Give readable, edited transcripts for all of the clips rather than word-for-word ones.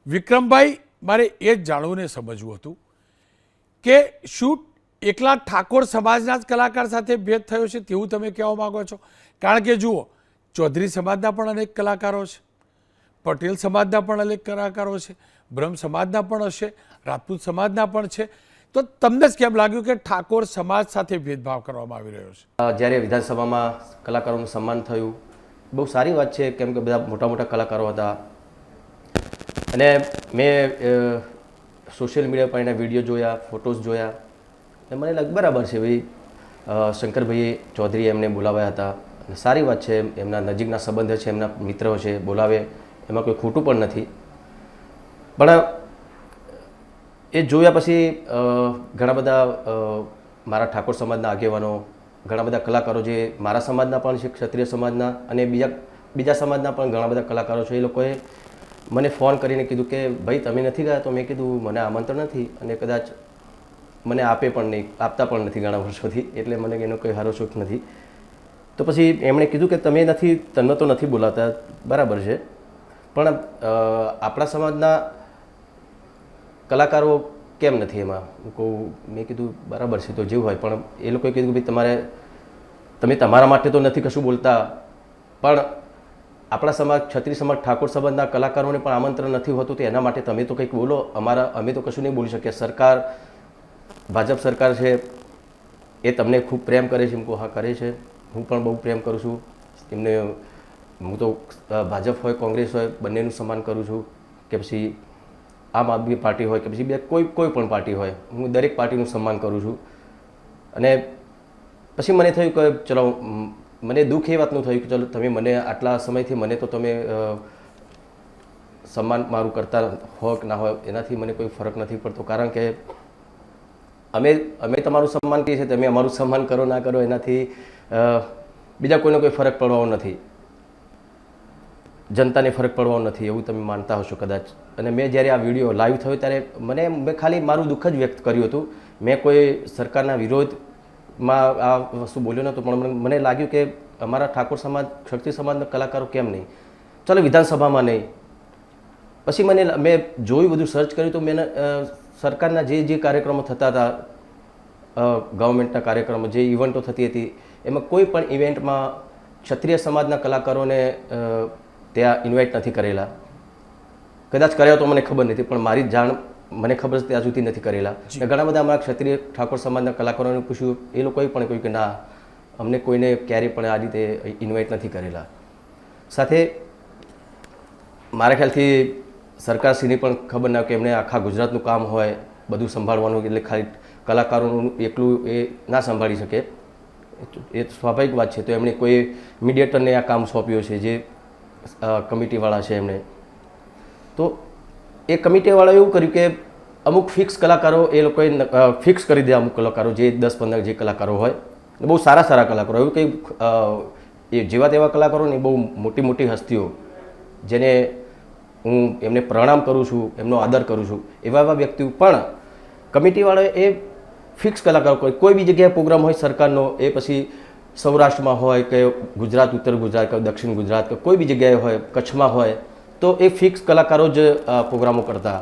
વિક્રમભાઈ, મારે એ જ જાણવું ને સમજવું હતું કે શું એકલા ઠાકોર સમાજના જ કલાકાર સાથે ભેદ થયો છે તેવું તમે કહેવા માગો છો? કારણ કે જુઓ, ચૌધરી સમાજના પણ અનેક કલાકારો છે, પટેલ સમાજના પણ અનેક કલાકારો છે, બ્રહ્મ સમાજના પણ હશે, રાજપૂત સમાજના પણ છે. તો તમને જ કેમ લાગ્યું કે ઠાકોર સમાજ સાથે ભેદભાવ કરવામાં આવી રહ્યો છે? જ્યારે વિધાનસભામાં કલાકારોનું સન્માન થયું, બહુ સારી વાત છે, કેમ કે બધા મોટા મોટા કલાકારો હતા. અને મેં સોશિયલ મીડિયા પર એના વિડીયો જોયા, ફોટોઝ જોયા, અને મને લાગ્યું બરાબર છે ભાઈ, શંકરભાઈ ચૌધરી એમને બોલાવ્યા હતા. અને સારી વાત છે, એમના નજીકના સંબંધ છે, એમના મિત્રો છે, બોલાવે, એમાં કોઈ ખોટું પણ નથી. પણ એ જોયા પછી ઘણા બધા મારા ઠાકોર સમાજના આગેવાનો, ઘણા બધા કલાકારો જે મારા સમાજના પણ છે, ક્ષત્રિય સમાજના, અને બીજા સમાજના પણ ઘણા બધા કલાકારો છે, એ લોકોએ મને ફોન કરીને કીધું કે ભાઈ તમે નથી ગયા? તો મેં કીધું મને આમંત્રણ નથી, અને કદાચ મને આપતા પણ નથી ઘણા વર્ષોથી, એટલે મને એનો કોઈ સારો શોખ નથી. તો પછી એમણે કીધું કે તમને તો નથી બોલાવતા, બરાબર છે, પણ આપણા સમાજના કલાકારો કેમ નથી એમાં? મેં કીધું બરાબર છે, તો જેવું હોય. પણ એ લોકોએ કીધું કે ભાઈ તમે તમારા માટે તો નથી કશું બોલતા, પણ આપણા સમાજ, ક્ષત્રિય સમાજ, ઠાકોર સમાજના કલાકારોને પણ આમંત્રણ નથી હોતું, તો એના માટે તમે તો કંઈક બોલો. અમે તો કશું નહીં બોલી શકીએ. સરકાર, ભાજપ સરકાર છે, એ તમને ખૂબ પ્રેમ કરે છે. એમ કહું હા, કરે છે, હું પણ બહુ પ્રેમ કરું છું એમને. હું તો ભાજપ હોય, કોંગ્રેસ હોય, બંનેનું સન્માન કરું છું, કે પછી આમ આદમી પાર્ટી હોય, કે પછી કોઈ પણ પાર્ટી હોય, હું દરેક પાર્ટીનું સન્માન કરું છું. અને પછી મને થયું કે ચલો, મને દુઃખ એ વાતનું થયું કે ચલો, તમે મને આટલા સમયથી મને તો તમે સન્માન મારું કરતા હોય કે ના હોય, એનાથી મને કોઈ ફરક નથી પડતો. કારણ કે અમે તમારું સન્માન કરીએ છીએ, તમે અમારું સન્માન કરો ના કરો, એનાથી બીજા કોઈને કોઈ ફરક પડવાનો નથી, જનતાને ફરક પડવાનો નથી, એવું તમે માનતા હશો કદાચ. અને મેં જ્યારે આ વિડીયો લાઈવ થયો ત્યારે મેં ખાલી મારું દુઃખ જ વ્યક્ત કર્યું હતું. મેં કોઈ સરકારના વિરોધમાં આ વસ્તુ બોલ્યો નહોતો, પણ મને લાગ્યું કે અમારા ઠાકોર સમાજ, ક્ષત્રિય સમાજના કલાકારો કેમ નહીં? ચાલો, વિધાનસભામાં નહીં. પછી મેં જોયું, બધું સર્ચ કર્યું, તો મેં સરકારના જે કાર્યક્રમો થતા હતા, ગવર્મેન્ટના કાર્યક્રમો, જે ઇવેન્ટો થતી હતી, એમાં કોઈ પણ ઇવેન્ટમાં ક્ષત્રિય સમાજના કલાકારોને ત્યાં ઇન્વાઇટ નથી કરેલા. કદાચ કર્યા તો મને ખબર નથી, પણ મારી જાણ મને ખબર છે ત્યાં સુધી નથી કરેલા. ઘણા બધા અમારા ક્ષત્રિય ઠાકોર સમાજના કલાકારોને પૂછ્યું, એ લોકોએ પણ કહ્યું કે ના, અમને કોઈને ક્યારેય પણ આ રીતે ઇન્વાઇટ નથી કરેલા. સાથે મારા ખ્યાલથી સરકારશ્રીની પણ ખબર ના, કે એમને આખા ગુજરાતનું કામ હોય, બધું સંભાળવાનું, એટલે ખાલી કલાકારોનું એકલું એ ના સંભાળી શકે, એ સ્વાભાવિક વાત છે. તો એમણે કોઈ મીડિયેટરને આ કામ સોંપ્યું છે, જે કમિટીવાળા છે એમણે. તો એ કમિટીવાળાએ એવું કર્યું કે અમુક ફિક્સ કલાકારો એ લોકોએ ફિક્સ કરી દે. અમુક કલાકારો જે 10-15 જે કલાકારો હોય, બહુ સારા કલાકારો, એવું કંઈ એ જેવા તેવા કલાકારો નહીં, બહુ મોટી મોટી હસ્તીઓ, જેને હું એમને પ્રણામ કરું છું, એમનો આદર કરું છું, એવા વ્યક્તિઓ પણ કમિટીવાળાએ એ ફિક્સ કલાકારો, કોઈ બી જગ્યાએ પ્રોગ્રામ હોય સરકારનો, એ પછી સૌરાષ્ટ્રમાં હોય કે ગુજરાત, ઉત્તર ગુજરાત કે દક્ષિણ ગુજરાત કે કોઈ બી જગ્યાએ હોય, કચ્છમાં હોય, તો એ ફિક્સ કલાકારો જ પ્રોગ્રામો કરતા.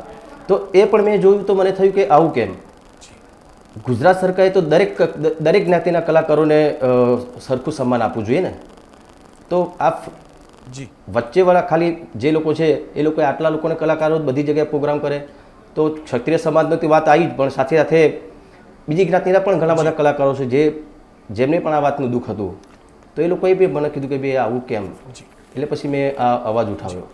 તો એ પણ મેં જોયું, તો મને થયું કે આવું કેમ? ગુજરાત સરકારે તો દરેક જ્ઞાતિના કલાકારોને સરખું સન્માન આપવું જોઈએ ને. તો આ વચ્ચેવાળા ખાલી જે લોકો છે, એ લોકોએ આટલા લોકોને કલાકારો બધી જગ્યાએ પ્રોગ્રામ કરે, તો ક્ષત્રિય સમાજની તો વાત આવી જ, પણ સાથે સાથે બીજી જ્ઞાતિના પણ ઘણા બધા કલાકારો છે જેમને પણ આ વાતનું દુઃખ હતું. તો એ લોકોએ બી મને કીધું કે ભાઈ આવું કેમ? એટલે પછી મેં આ અવાજ ઉઠાવ્યો.